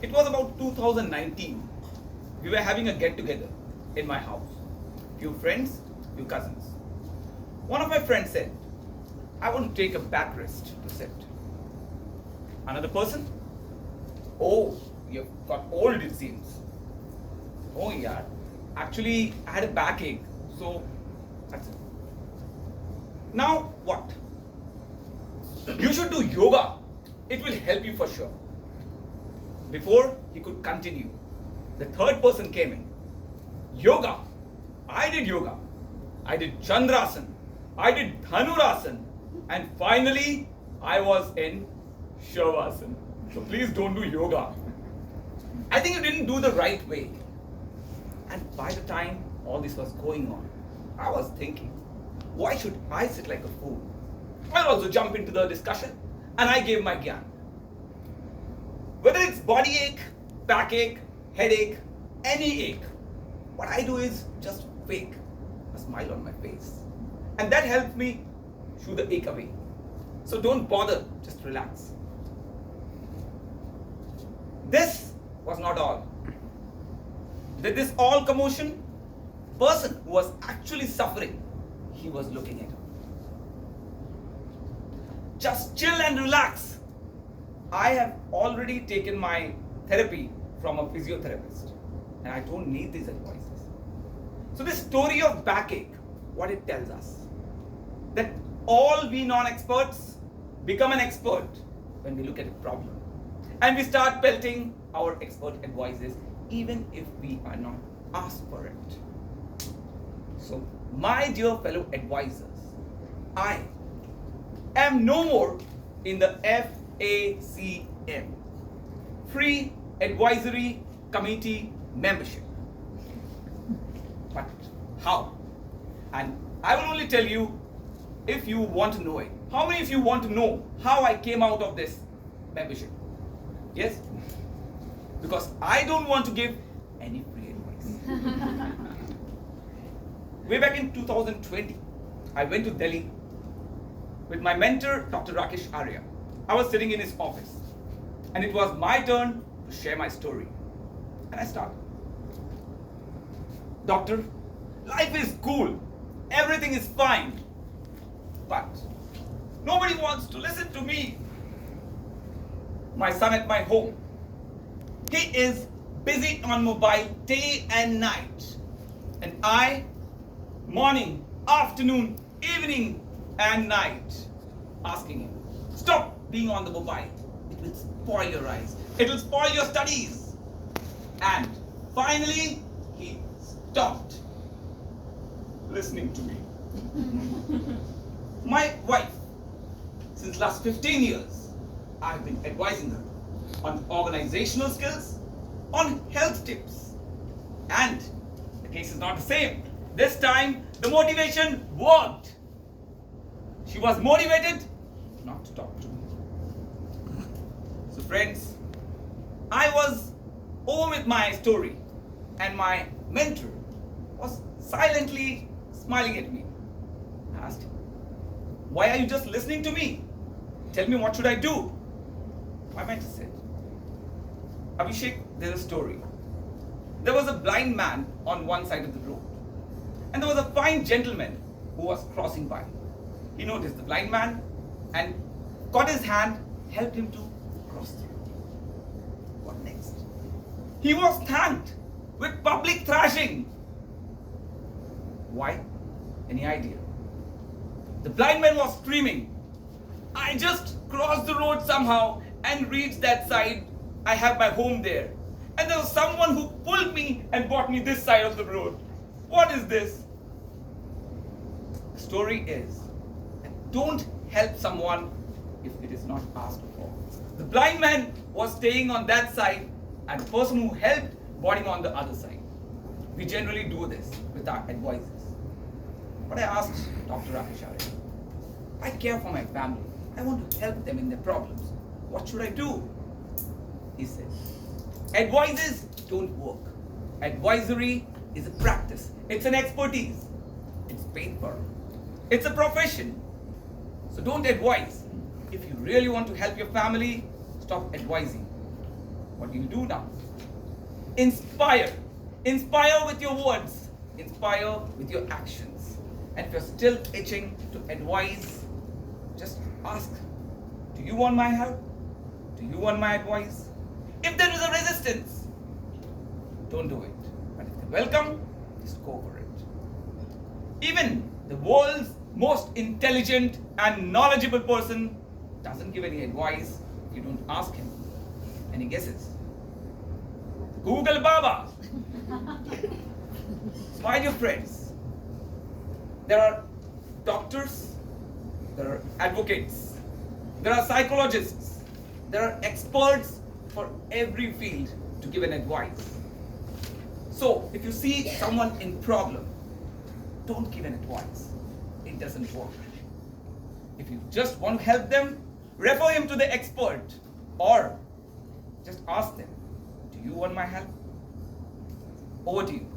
It was about 2019. We were having a get together in my house. Few friends, few cousins. One of my friends said, I want to take a backrest to sit. Another person, oh, you've got old it seems. Oh yeah, actually I had a backache, so that's it. Now what? You should do yoga. It will help you for sure. Before he could continue, the third person came in. Yoga. I did yoga. I did Chandrasan. I did Dhanurasan. And finally, I was in Shavasana. So please don't do yoga. I think you didn't do the right way. And by the time all this was going on, I was thinking, why should I sit like a fool? I'll also jump into the discussion and I gave my gyan. Whether it's body ache, backache, headache, any ache, what I do is just fake a smile on my face. And that helps me shoo the ache away. So don't bother, just relax. This was not all. With this all commotion, person who was actually suffering, he was looking at her. Just chill and relax. I have already taken my therapy from a physiotherapist and I don't need these advices. So this story of backache, what it tells us, that all we non-experts become an expert when we look at a problem. And we start pelting our expert advices even if we are not asked for it. So my dear fellow advisors, I am no more in the FACM, Free Advisory Committee membership. But how? And I will only tell you if you want to know it. How many of you want to know how I came out of this membership? Yes? Because I don't want to give any free advice. Way back in 2020, I went to Delhi with my mentor, Dr. Rakesh Arya. I was sitting in his office and it was my turn to share my story. And I started. Doctor, life is cool. Everything is fine. But nobody wants to listen to me. My son at my home, he is busy on mobile day and night. And I, morning, afternoon, evening and night, asking him, stop being on the mobile. It will spoil your eyes. It will spoil your studies. And finally, he stopped listening to me. My wife, since last 15 years, I've been advising her on organizational skills, on health tips. And the case is not the same. This time, the motivation worked. She was motivated not to talk to me. So friends, I was over with my story and my mentor was silently smiling at me. I asked him, why are you just listening to me? Tell me, what should I do? My mentor said, Abhishek, there's a story. There was a blind man on one side of the road. And there was a fine gentleman who was crossing by. He noticed the blind man and caught his hand, helped him to cross the road. What next? He was thanked with public thrashing. Why? Any idea? The blind man was screaming, I just crossed the road somehow and reached that side. I have my home there. And there was someone who pulled me and brought me this side of the road. What is this? The story is, don't help someone if it is not asked for. The blind man was staying on that side and the person who helped brought him on the other side. We generally do this with our advisors. But I asked Dr. Rakesh Arya, I care for my family. I want to help them in their problems. What should I do? He said, advices don't work. Advisory is a practice. It's an expertise. It's paid for. It's a profession. So don't advise. If you really want to help your family, stop advising. What do you do now? Inspire. Inspire with your words. Inspire with your actions. And if you're still itching to advise, just ask, do you want my help? Do you want my advice? If there is a resistance, don't do it. But if they welcome, just go for it. Even the world's most intelligent and knowledgeable person doesn't give any advice if you don't ask him. Any guesses? Google Baba. So my dear friends, there are doctors, there are advocates, there are psychologists, there are experts for every field to give an advice. So if you see someone in problem, don't give an advice. It doesn't work. If you just want to help them, refer him to the expert or just ask them, do you want my help? Over to you.